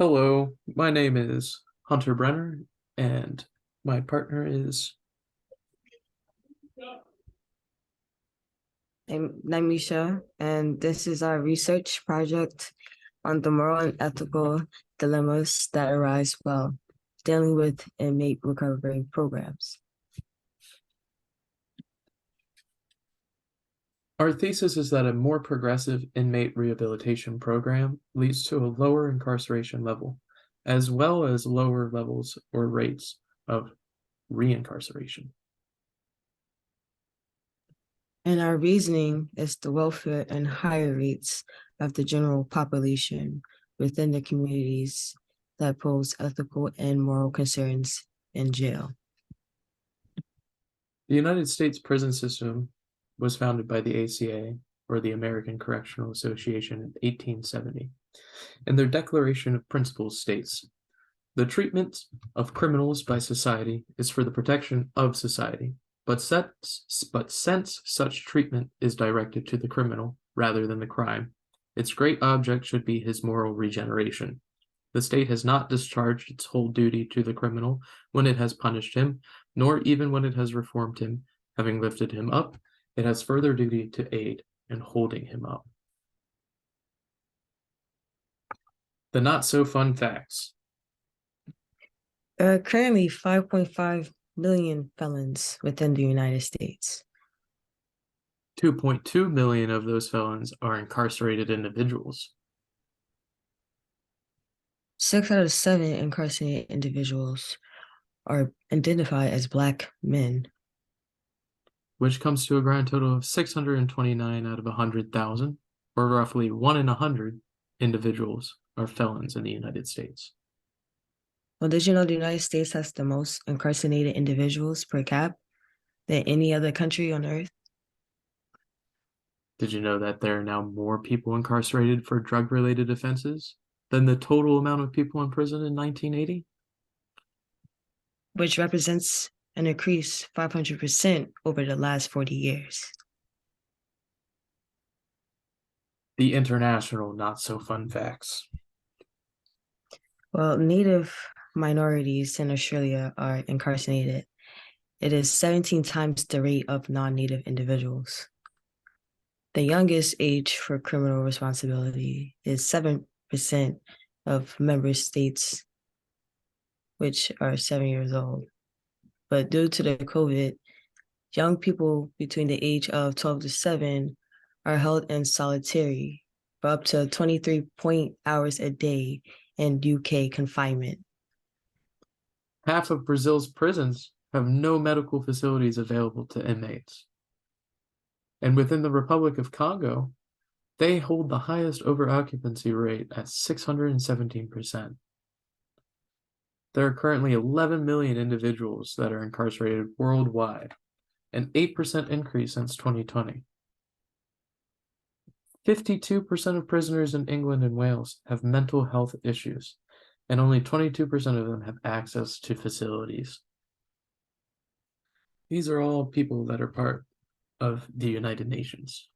Hello, my name is Hunter Brenner, and my partner is. I'm Nymeisha, and this is our research project on the moral and ethical dilemmas that arise while dealing with inmate recovery programs. Our thesis is that a more progressive inmate rehabilitation program leads to a lower incarceration level, as well as lower levels or rates of reincarceration. And our reasoning is the welfare and higher rates of the general population within the communities that pose ethical and moral concerns in jail. The United States prison system was founded by the ACA, or the American Correctional Association, in 1870, and their Declaration of Principles states, "The treatment of criminals by society is for the protection of society, but since such treatment is directed to the criminal rather than the crime, its great object should be his moral regeneration. The state has not discharged its whole duty to the criminal when it has punished him, nor even when it has reformed him. Having lifted him up, it has further duty to aid in holding him up." The not so fun facts. There are currently 5.5 million felons within the United States. 2.2 million of those felons are incarcerated individuals. 6 out of 7 incarcerated individuals are identified as Black men. Which comes to a grand total of 629 out of 100,000, or roughly 1 in 100 individuals are felons in the United States. Well, did you know the United States has the most incarcerated individuals per cap than any other country on earth? Did you know that there are now more people incarcerated for drug-related offenses than the total amount of people in prison in 1980? Which represents an increase 500% over the last 40 years. The international not-so-fun facts. Well, Native minorities in Australia are incarcerated. It is 17 times the rate of non-Native individuals. The youngest age for criminal responsibility is 7% of member states, which are 7 years old. But due to the COVID, young people between the age of 12 to 7 are held in solitary for up to 23 hours a day in UK confinement. Half of Brazil's prisons have no medical facilities available to inmates. And within the Republic of Congo, they hold the highest overoccupancy rate at 617%. There are currently 11 million individuals that are incarcerated worldwide, an 8% increase since 2020. 52% of prisoners in England and Wales have mental health issues, and only 22% of them have access to facilities. These are all people that are part of the United Nations.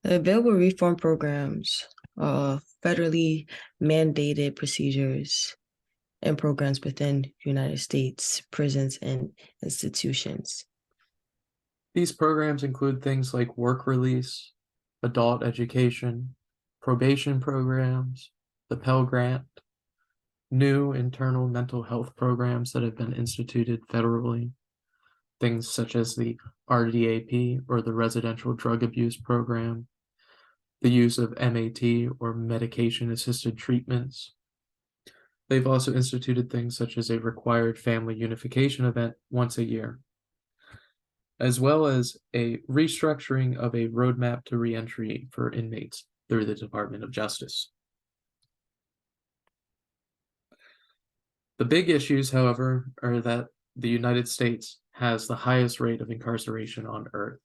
The available reform programs, federally mandated procedures, and programs within the United States prisons and institutions. These programs include things like work release, adult education, probation programs, the Pell Grant, new internal mental health programs that have been instituted federally, things such as the RDAP, or the Residential Drug Abuse Program, the use of MAT, or medication-assisted treatments. They've also instituted things such as a required family unification event once a year, as well as a restructuring of a roadmap to reentry for inmates through the Department of Justice. The big issues, however, are that the United States has the highest rate of incarceration on earth.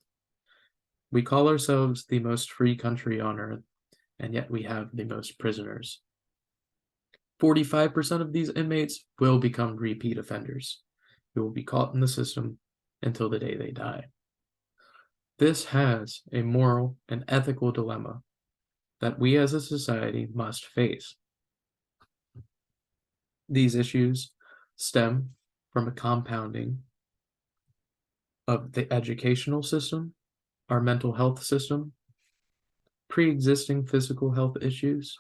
We call ourselves the most free country on earth, and yet we have the most prisoners. 45% of these inmates will become repeat offenders, who will be caught in the system until the day they die. This has a moral and ethical dilemma that we as a society must face. These issues stem from a compounding of the educational system, our mental health system, pre-existing physical health issues,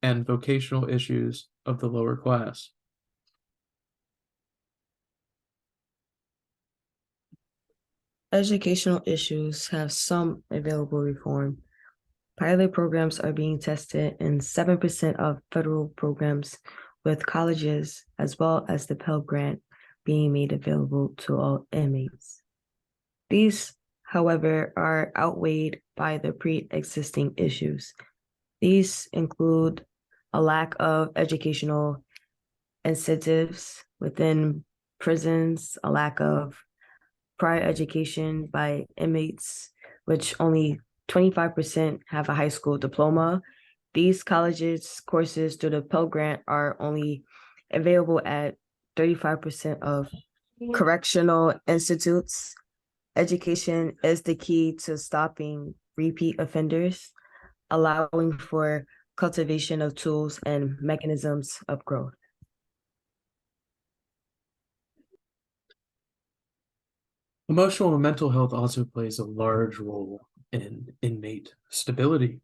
and vocational issues of the lower class. Educational issues have some available reform. Pilot programs are being tested in 7% of federal programs, with colleges as well as the Pell Grant being made available to all inmates. These, however, are outweighed by the pre-existing issues. These include a lack of educational incentives within prisons, a lack of prior education by inmates, which only 25% have a high school diploma. These colleges courses through the Pell Grant are only available at 35% of correctional institutes. Education is the key to stopping repeat offenders, allowing for cultivation of tools and mechanisms of growth. Emotional and mental health also plays a large role in inmate stability.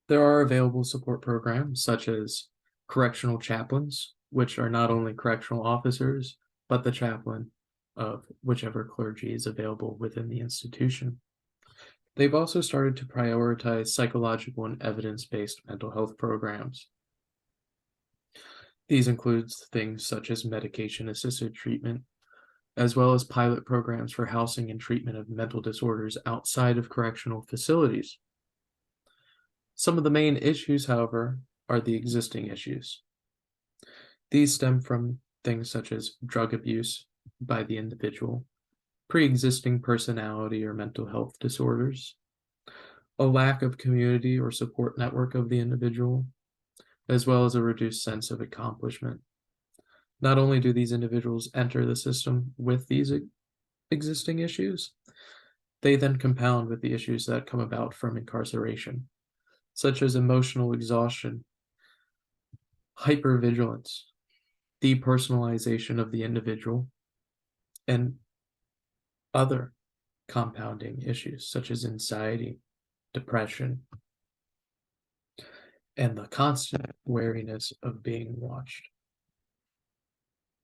There are available support programs such as correctional chaplains, which are not only correctional officers, but the chaplain of whichever clergy is available within the institution. They've also started to prioritize psychological and evidence-based mental health programs. These include things such as medication-assisted treatment, as well as pilot programs for housing and treatment of mental disorders outside of correctional facilities. Some of the main issues, however, are the existing issues. These stem from things such as drug abuse by the individual, pre-existing personality or mental health disorders, a lack of community or support network of the individual, as well as a reduced sense of accomplishment. Not only do these individuals enter the system with these existing issues, they then compound with the issues that come about from incarceration, such as emotional exhaustion, hypervigilance, depersonalization of the individual, and other compounding issues such as anxiety, depression, and the constant wariness of being watched.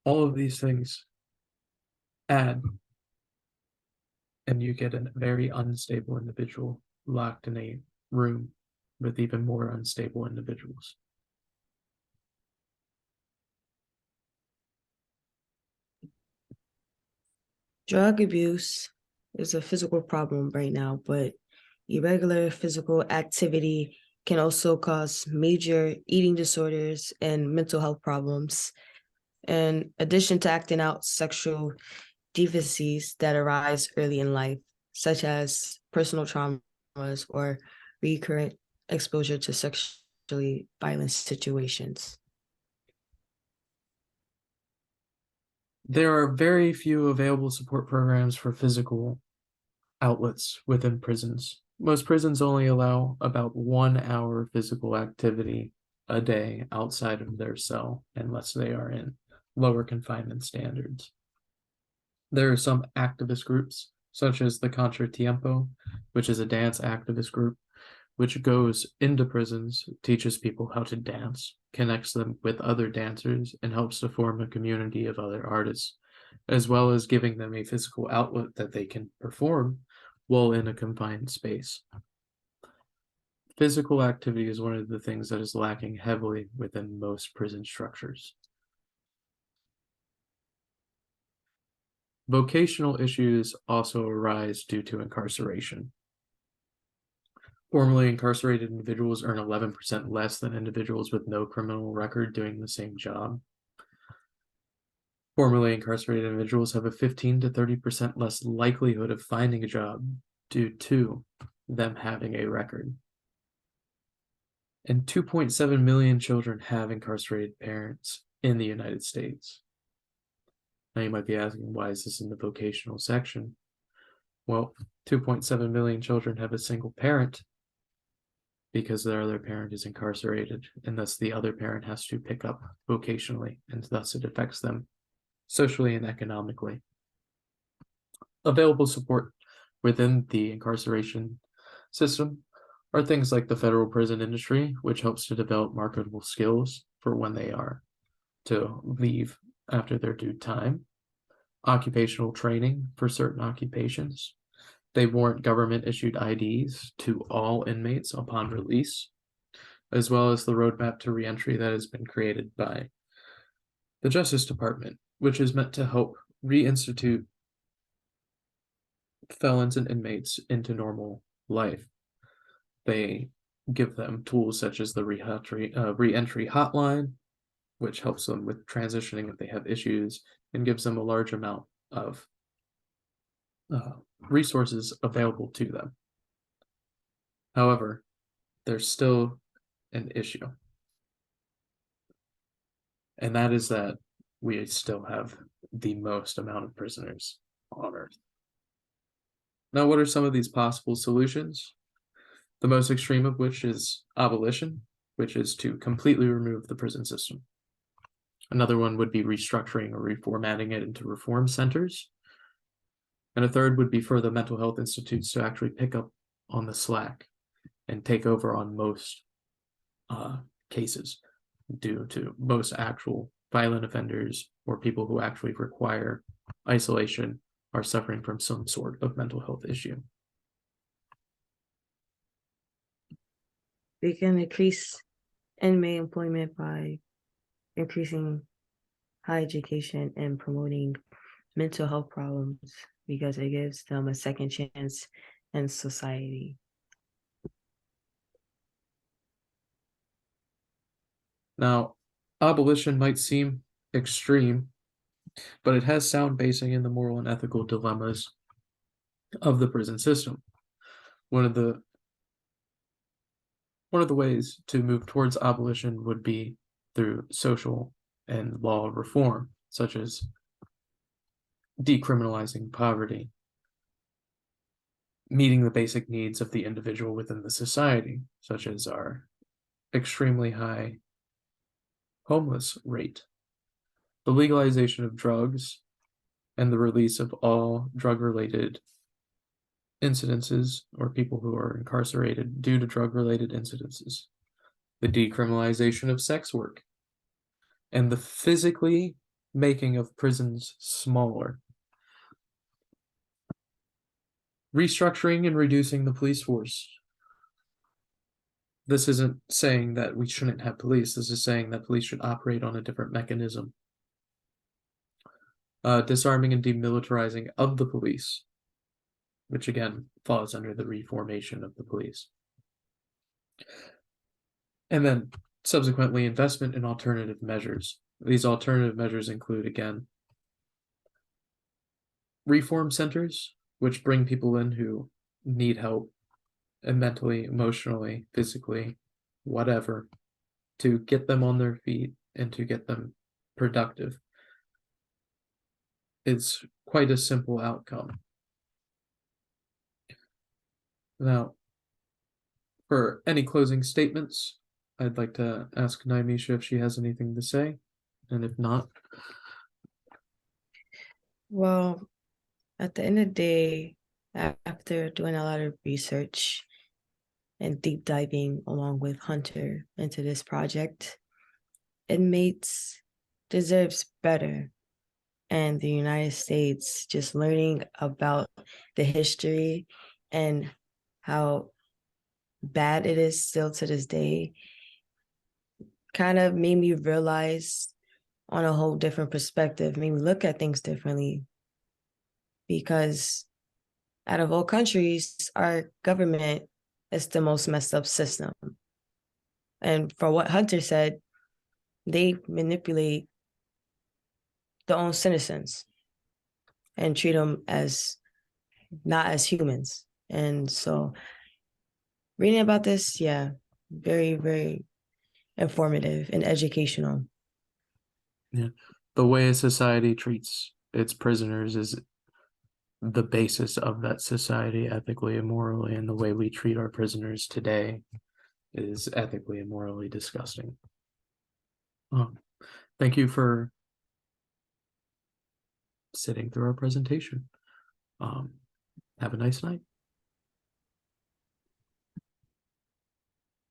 All of these things add, and you get a very unstable individual locked in a room with even more unstable individuals. Drug abuse is a physical problem right now, but irregular physical activity can also cause major eating disorders and mental health problems. In addition to acting out sexual deficiencies that arise early in life, such as personal traumas or recurrent exposure to sexually violent situations. There are very few available support programs for physical outlets within prisons. Most prisons only allow about 1 hour physical activity a day outside of their cell, unless they are in lower confinement standards. There are some activist groups, such as the Contratiempo, which is a dance activist group, which goes into prisons, teaches people how to dance, connects them with other dancers, and helps to form a community of other artists, as well as giving them a physical outlet that they can perform while in a confined space. Physical activity is one of the things that is lacking heavily within most prison structures. Vocational issues also arise due to incarceration. Formerly incarcerated individuals earn 11% less than individuals with no criminal record doing the same job. Formerly incarcerated individuals have a 15 to 30% less likelihood of finding a job due to them having a record. And 2.7 million children have incarcerated parents in the United States. Now you might be asking, why is this in the vocational section? Well, 2.7 million children have a single parent because their other parent is incarcerated, and thus the other parent has to pick up vocationally, and thus it affects them socially and economically. Available support within the incarceration system are things like the federal prison industry, which helps to develop marketable skills for when they are to leave after their due time, occupational training for certain occupations. They warrant government issued IDs to all inmates upon release, as well as the roadmap to reentry that has been created by the Justice Department, which is meant to help reinstitute felons and inmates into normal life. They give them tools such as the reentry hotline, which helps them with transitioning if they have issues, and gives them a large amount of resources available to them. However, there's still an issue, and that is that we still have the most amount of prisoners on Earth. Now, what are some of these possible solutions? The most extreme of which is abolition, which is to completely remove the prison system. Another one would be restructuring or reformatting it into reform centers. And a third would be for the mental health institutes to actually pick up on the slack and take over on most cases due to most actual violent offenders or people who actually require isolation are suffering from some sort of mental health issue. They can increase inmate employment by increasing high education and promoting mental health problems because it gives them a second chance in society. Now, abolition might seem extreme, but it has sound basing in the moral and ethical dilemmas of the prison system. One of the ways to move towards abolition would be through social and law reform, such as decriminalizing poverty, meeting the basic needs of the individual within the society, such as our extremely high homeless rate, the legalization of drugs, and the release of all drug-related incidences or people who are incarcerated due to drug-related incidences, the decriminalization of sex work, and the physically making of prisons smaller. Restructuring and reducing the police force. This isn't saying that we shouldn't have police. This is saying that police should operate on a different mechanism. Disarming and demilitarizing of the police, which again falls under the reformation of the police. And then subsequently investment in alternative measures. These alternative measures include, again, reform centers, which bring people in who need help and mentally, emotionally, physically, whatever, to get them on their feet and to get them productive. It's quite a simple outcome. Now, for any closing statements, I'd like to ask Nymeisha if she has anything to say, and if not. Well, at the end of the day, after doing a lot of research and deep diving along with Hunter into this project, inmates deserves better. And the United States, just learning about the history and how bad it is still to this day, kind of made me realize on a whole different perspective, made me look at things differently. Because out of all countries, our government is the most messed up system. And for what Hunter said, they manipulate their own citizens and treat them as not as humans. And so reading about this, yeah, very, very informative and educational. Yeah. The way a society treats its prisoners is the basis of that society ethically and morally, and the way we treat our prisoners today is ethically and morally disgusting. Thank you for sitting through our presentation. Have a nice night.